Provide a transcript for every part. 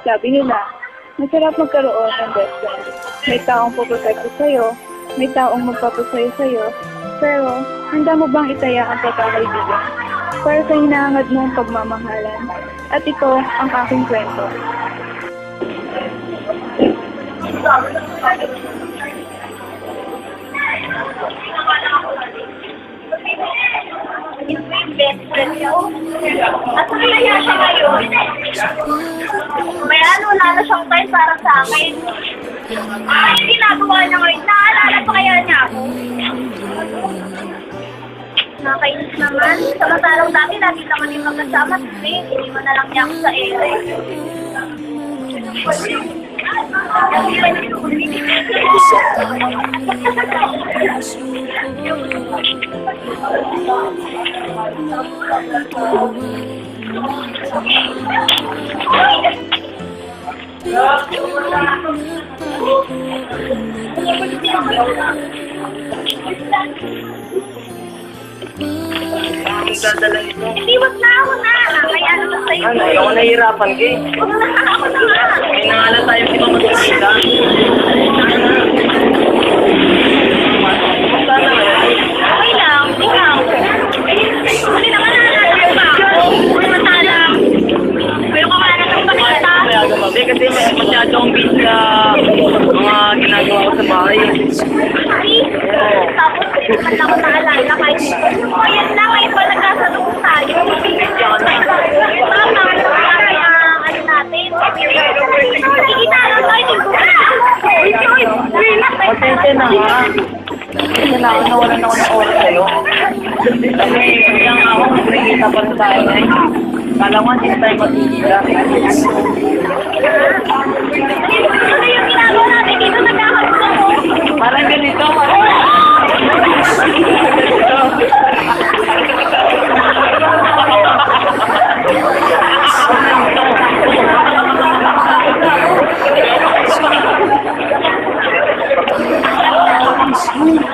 Sabi nila, masarap magkaroon ng best friend. May taong puprotekto sa'yo, may taong magpapasaya sa'yo, pero handa mo bang itaya ang pagkakaibigan para sa hinahangad mong pagmamahalan? At ito ang aking kwento. Best friend ko. At kaya siya ngayon. May wala na siyang time para sa akin. Ay, ginagawa niya ngayon. Naalala pa kaya niya ako? Nakakainis naman. Samantalang dati naman yung magkasama. Hindi mo na lang niya ako sa ere. Dadala nito. Hindi, wag na ako na. Kaya naman sa'yo. Ano, ayaw ko nahihirapan, Gay. Wag na ako na nga. May nangalan tayo si Mama Sisita. Kumusta na ngayon? Okay lang, ikaw. Hindi naman naalala pa ako. Samantalang. Pero kung wala nang pakita. Hindi kasi masyado akong busy sa mga ginagawa ko sa bahay. Tapos, hindi ako naalala kahit o yan lang, ngayon pa nagkasalubong tayo. Ano natin? Nakikita lang tayo. Pasensya na ha. Pasensya na ako, nawalan ako ng oras sa'yo. Kasi kaya nga ako, nakikita pa rin tayo eh. Kala ko hindi na tayo matigila. Ano yung ginagawa natin dito? Nagkakaroon ako. Parang ganito.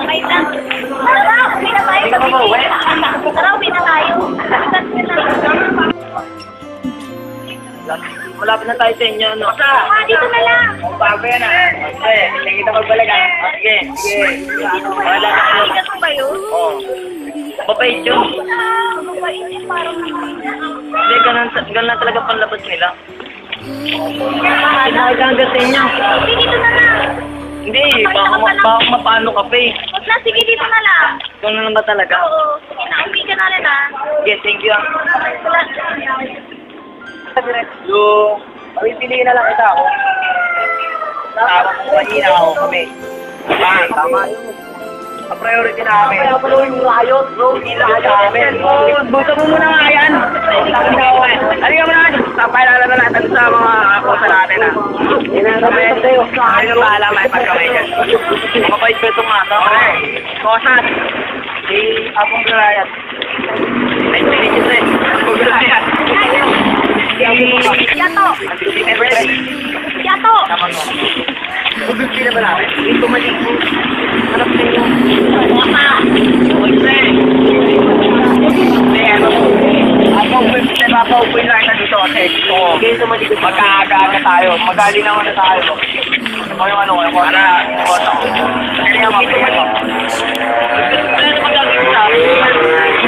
Wait lang. Tara, uwi na tayo. Tara, uwi na tayo. Malapit na tayo sa inyo, no? Dito na lang. Bago yan ah. Sige, nakikita ko balagan. Sige, sige. Wala na ako. Ito ba yun? Oo. Mabait yun. Mabait yun, parang Hindi, ganun talaga panlabas nila. Hanggang sa inyo. Sige, dito na lang. Hindi, baka mapano ka pa eh. Huwag na, sige, dito na lang. Ikaw na lang ba talaga? Oo. Sige na, hindi ka na rin ah. Sige, thank you ah. Yung, pipiliin na lang kita ako. Tama kung mahina ako kami. Tama yun. Ang priority namin. Kaya pala yung riot, bro. Hindi riot namin. Buto mo muna nga yan. Halika mo na. Papalala na natin sa mga kosa natin ha. Kami, ano yung bahala may pagkamay dyan. Mabait ko itong mga. Kosas. Si Apong Goliath. 9 minutes eh. Apong Goliath. Yato! Si Everett. Yato! Tama mo. Gugusti na ba namin? Ito maligo. Hanap na yun. Wata! Uy, Mapaupoy lang na dito kasi ito magkaaga tayo. Magali naman na tayo. O yung ano, yung para kota ko. Kaya yung mapito.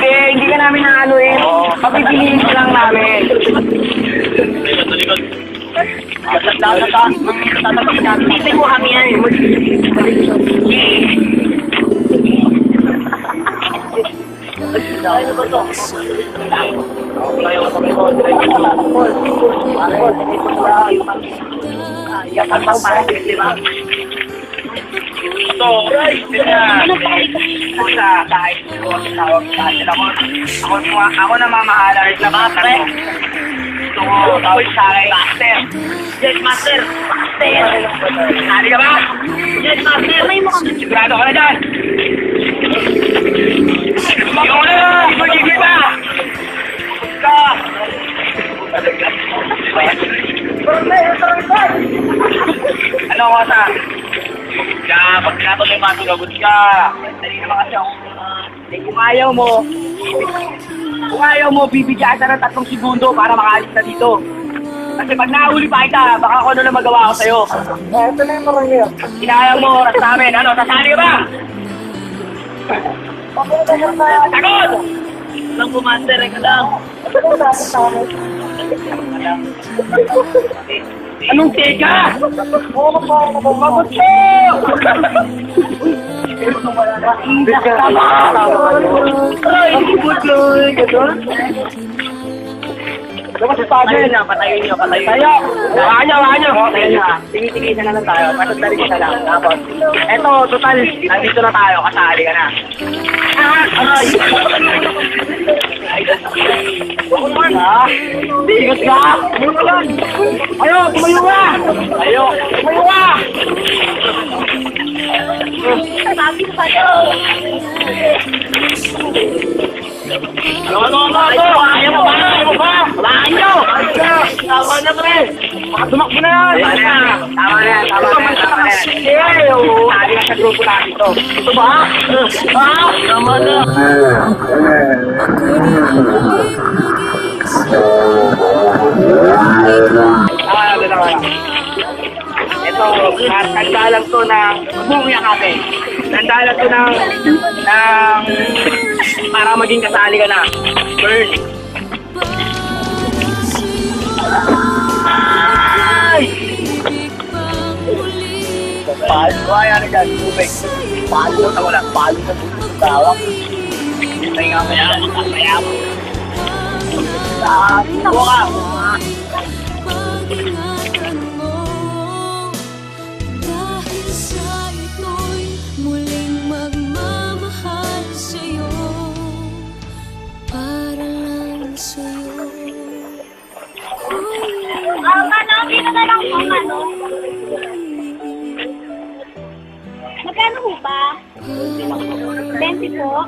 Hindi ka namin naanuin. Papipiliin ka lang namin. Hindi mo kami yan. Ano ba ito? So, ako na mamahala na master. Ito, tawag sa akin, master. Yes, master. Master. Hari ka ba? Yes, master. May mo kami. Sigurado ka na dyan. Ikaw na lang! Magiging ba? Ka! Ano ko sa? Pag pinatuloy matulagod ka. Dali naman kasi ako. Kung ayaw mo, bibigyan ka ng 3 segundo para makaalis na dito. Kasi pag nahuli pa kita, baka ako ano na magawa ko sa'yo. Ito na yung marami. Kinayang mo oras namin. Ano, sasali ka ba? Sagot! Lang pumaster, ka lang. Anong teka? Magot ko! Ay, butlog! Dapat si Father na, patayin niyo. Hawakan niyo. Tingin-tingin na lang tayo. Patagdari ka lang. Tapos, eto, total, nandito na tayo. Kasali ka na. Aray! Huwag naman, ha? Bigat ka! Tumayo ka! Tumayo ka! Sabi ko pa daw. Ano? Ayaw mo ba? Walaan nyo! Tama na, pre! Makatumakbo na yan! Tama na yan. Sabi ka sa grupo natin ito. Ito ba? Tama na! Ito, nagdalang to ng bumuya kami. Nagdalang to ng para maging kasali ka na. Burn! Ay! Palo ko kaya na dyan, tubig. Palo na wala. Palo na tubig sa tawak. Hintay nga kaya mo. Buka ka. Dito na lang po, Magkano po ba? 20 po?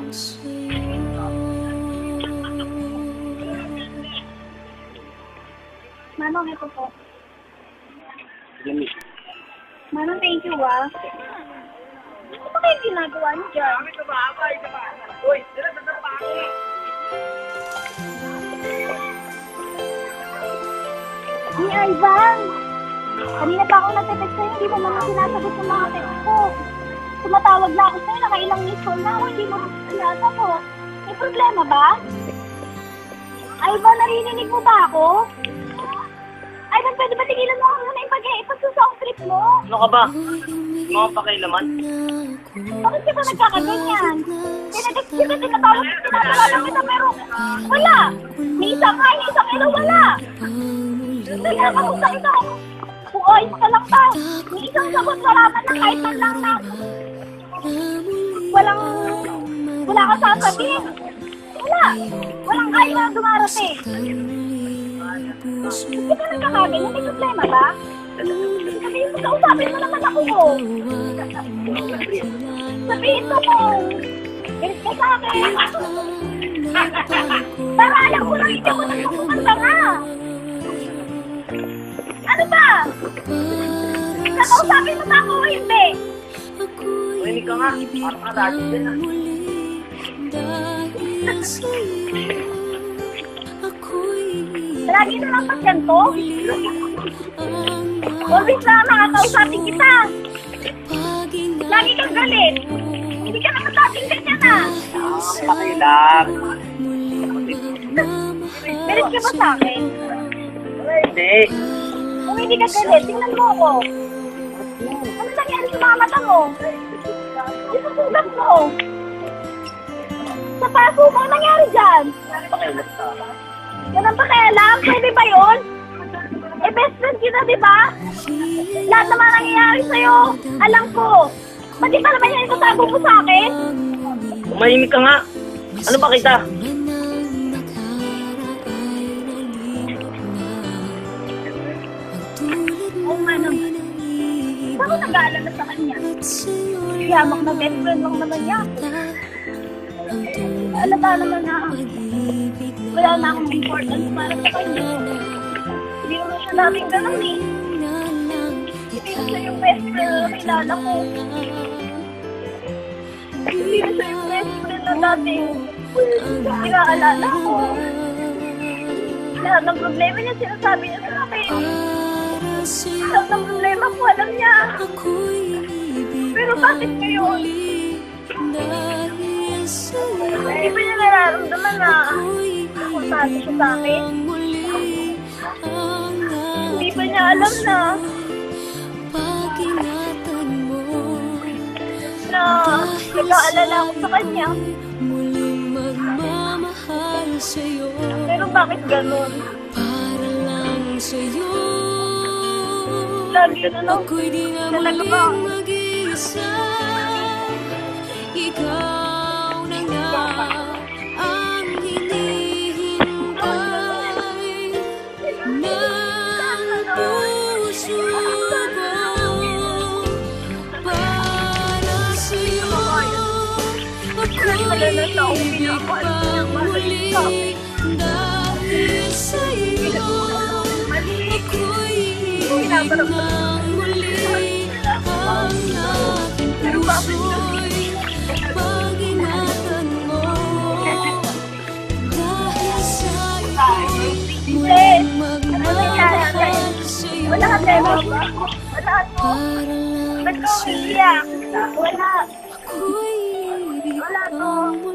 Manong, ito po. Manong, thank you, Ano ba kayo ginagawa niyo dyan? Uy, sila sa trabaho. Ni Ivan! Kanina pa ako nagte-text sa'yo, hindi mo naman sinasagot yung mga text ko. Tumatawag na ako sa'yo, nakailang miss call na ako, hindi mo sinasagot. May problema ba? Ivan, narinig mo ba ako? Ivan, pwede ba tigilan mo ako muna yung pag-sound trip mo? Ano ka ba? Mga pakailaman? Bakit ka ba nagkakaganyan? Tinetext kita, tinatawag kita, pero wala! May isang ay, may isang ilo, wala! Kaya kamusta kita ako? Kung ayos ka lang ba? May isang sagot, wala man lang, kahit man lang na. Wala kang sasabihin. Walang ayaw na dumarating. Hindi ka nagkakaganyan, may problema ba? Sabihin mo, kausapin mo naman ako mo. Sabihin mo mo. Galit ka sa akin. Para alam ko lang, hindi ako nagpupunta nga. Ano ba? Nakausapin mo ba ako o hindi? Marinig ka nga. Parang karado din ah. Lagi na lang pag ganito? Always na nakakausapin kita. Lagi kang galit. Hindi ka naman dating ganyan ah. Pakilang. Galit ka ba sa akin? Hindi. Kung hindi ka galit, tingnan mo ako. Ano nangyari sa mga mata mo? Yung sugat mo. Sa paso mo, ano nangyari dyan? Ganun pa kaya alam? Pwede ba yun? Eh, best friend kita, di ba? Lahat naman nangyayari sa'yo. Alam ko. Ba't di pa naman yan itasago mo sa akin? Umahimik ka nga. Ano ba kita? Oo nga naman. Saan ko nag-aalala sa kanya? Yamak na best friend lang naman niya. Alata naman na wala na akong importance para sa kanya. Hindi naman siya dating ganun eh. Hindi na siya yung best friend na kilala ko. Hindi na siya yung best friend na dating pinaalala ko. Lahat ng problema niya, sinasabi niya sa akin. Lahat ng problema ko, alam niya. Pero bakit ngayon? Hindi ba niya nararamdaman na pupuntahan siya sa akin? Hindi ba niya alam na nag-aalala ako sa kanya? Pero bakit ganun? Lagi na lang. Talaga ba? Ikaw na nga ang hinihintay ng puso ko para sa'yo. Ako'y ibig pang muli dahil sa'yo. Ako'y ibig nang muli ang aking puso'y pag-ingatan mo. Dahil sa'yo'y muling magmamahal sa'yo. Wala ka, Temo. Wala ako. Ba't ka umiiyak? Wala. Wala to.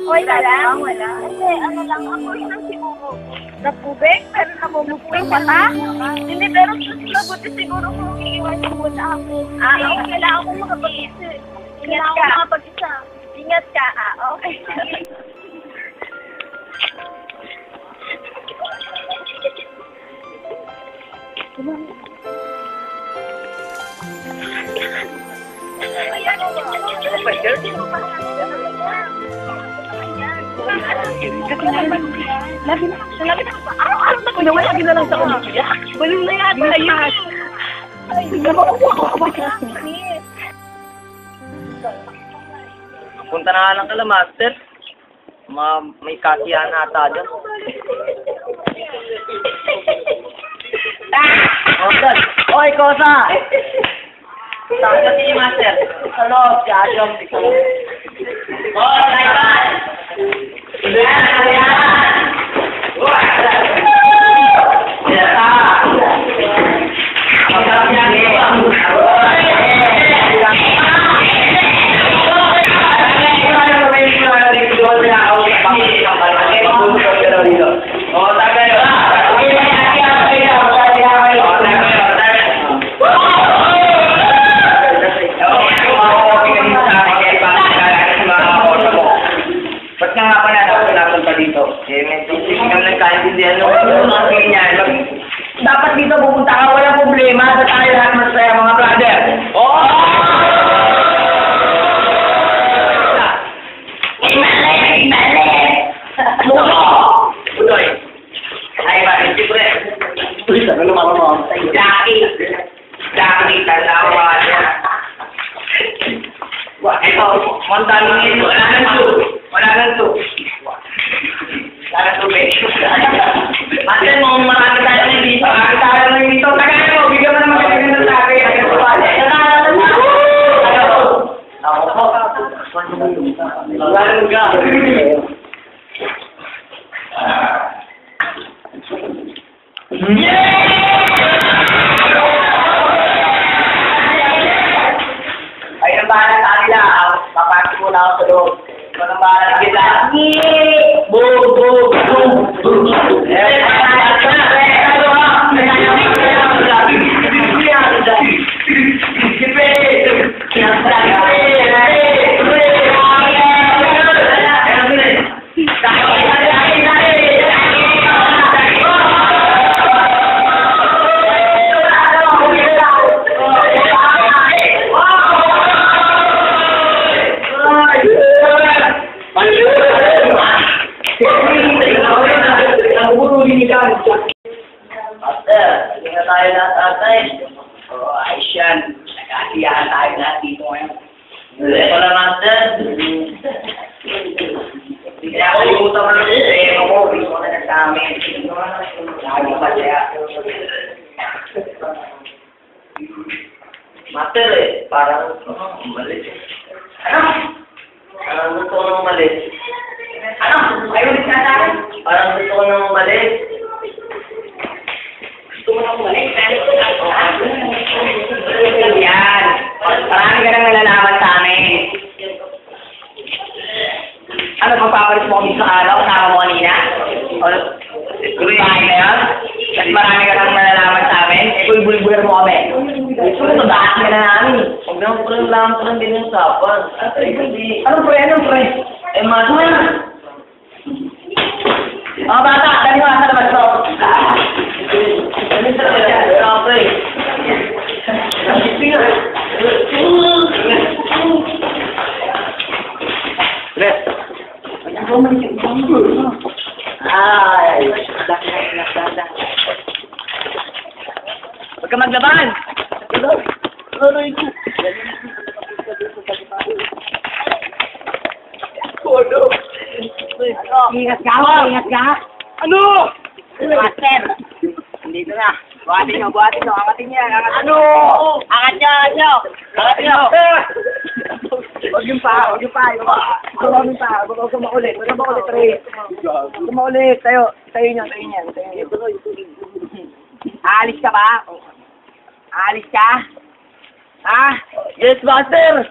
Wala lang? Wala. Kasi ano lang ako yung siguro napubig, pero namumupo yung mata. Hindi, pero mabuti siguro kung iiwan yung muna ako. Kailangan ko makapag-isa. Kailangan ko makapag-isa. Ingat ka, okay. Lagi na ba? Araw-araw na ko naman, lagi na lang sa kumilya. Walang na yata yun. Ay, hindi na ako. Punta na nga lang kala, Master. May kasiyahan ata dyan. Master! Oy, Kosa! Saan ka si Master? Sa loob, si Adam. Oh, Taiwan! Dapat dito pupunta ka, walang problema. Sa tayo lahat masaya, mga brother. Oh! Budoy! Ay ba, hindi ko rin. Tulis, ano naman mo? Jackie! Jackie, talawa niya. Ito, montanin ito. Wala nang to. Wala nang to. Wala nang to, Master mo, marami tayo na dito. Marami tayo na dito. Tagay mo, bigyan mo naman kasi ng sabi. Ako po. Walang ka. Ay, nang bahala sa kanila. Papasok muna ako sa loob. Nang bahala sa kita. Boom, boom, boom, boom. Master, hindi na tayo lahat atay. Oo, ayos yan. Nagkasiyahan tayo lahat dito ngayon. Wala, Master. Kaya ako limutan mo lang sa tema mo. Gusto na nagdami. Lagi pa siya. Master parang umalis. Ano? Parang gusto ko nang umalis. Ano? Ayaw ulit ka sa akin? Parang gusto ko nang umalis. Yan. Marami ka nang nalalaman sa amin. Ano, magpapalit mo kami sa araw? Kasama mo kanina? O, bahay na yun? At marami ka nang nalalaman sa amin? Eh, bulbul mo kami. Gusto mo, daan ka na namin. Huwag na ko lang lang din yung sapan. Anong pre? Eh, maso na. Mga bata, dali mo sa labas mo. Dali sa labas yan. Pero, pre. Ay, dah. Huwag ka maglaban. Ingat ka. Ano? Master. Dito na. Buhatin nyo. Angatin niya. Ano? Angat nyo. Huwag yung pa. Huwag ka maulit, Ray. Huwag ka maulit. Tayo niya. Aalis ka ba? Aalis ka? Ha? Yes, master!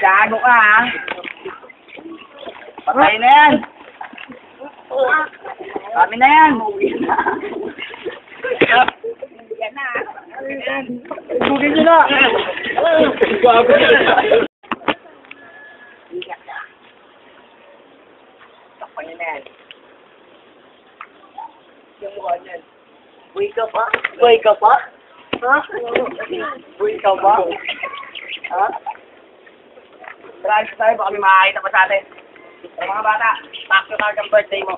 Gago ka, ha? Patay na yan. Kami na yan. Bugin nyo na. Gago na. Takpan nyo na yan. Yung mukha niyan. Buhay ka pa? Ha? Buhay ka ba? Ha? Trans tayo, baka may makakita pa sa atin. Mga bata, back to target ang birthday mo.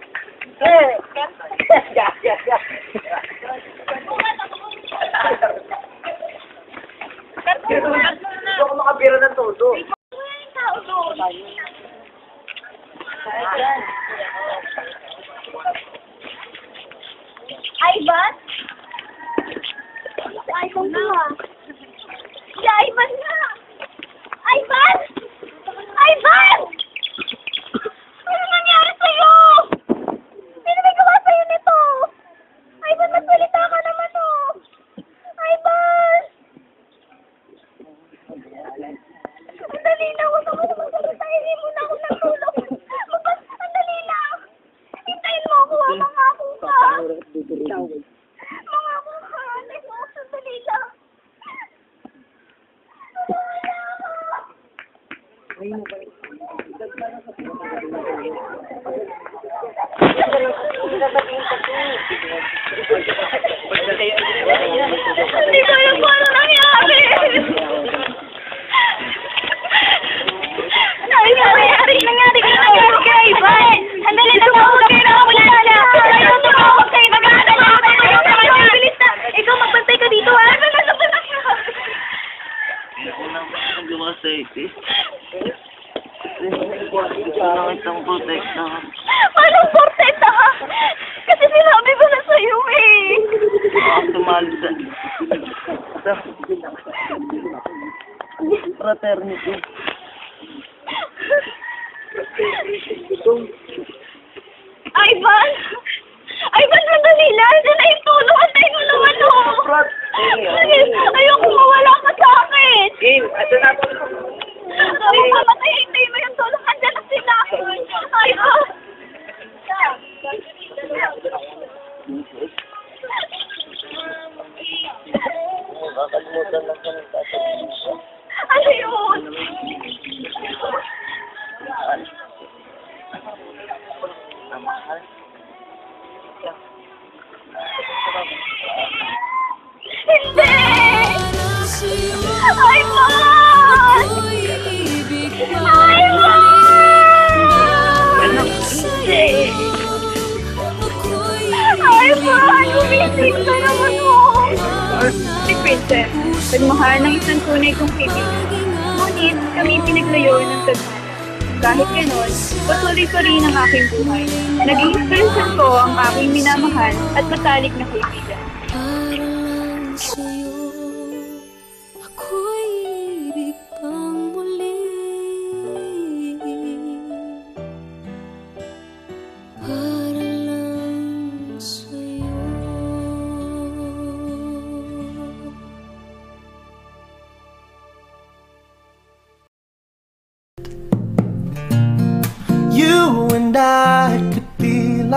Gusto ko makabira ng todo. Ivan? Ivan na. Si Ivan na. Ivan! Ano nangyari sa'yo? Sino may gawa sa'yo nito? Ivan, magsalita ka naman, oh. Ivan! Ang dali na, huwag naman magsalita. Hindi mo na ako nagtulog. Ang dali na. Hintayin mo ako, mangako ka. Mangako ka. Ang dali lang. Hindi ko alam kung ano nangyari. Nangyari kay Ivan. Sandali na tawag kayo na wala na. Ay, tumawag kayo. Mag-aaral ako tayo. Bilis na. Ikaw, magbantay ka dito, ha? Gawa sa iti. Isang protekta. Anong portenta ka? Kasi sinabi ko na sa'yo, eh. Tumalisa. Fraternity. Ivan! Sandali lang! Diyan na yung tulong! Antayin mo naman, oh! Ayoko mawala ka sa akin! Ito na po. Sabi ka, hintayin mo yung tulong! Andyan na sila! Ivan! Nakakalimutan lang ka ng tatayin siya. Ano yun? Mahal. Hindi! Ivan! Ivan! Umiisip ka naman mo! Si Princess, nagmahal ng isang tunay kong kaibigan. Ngunit kami pinaglayo ng tadhana. Kahit ganon, patuloy ko rin ang aking buhay. Naging inspirasyon ko ang aking minamahal at matalik na kaibigan. Para lang sa'yo, ako'y ibig pang muli. Para lang sa'yo.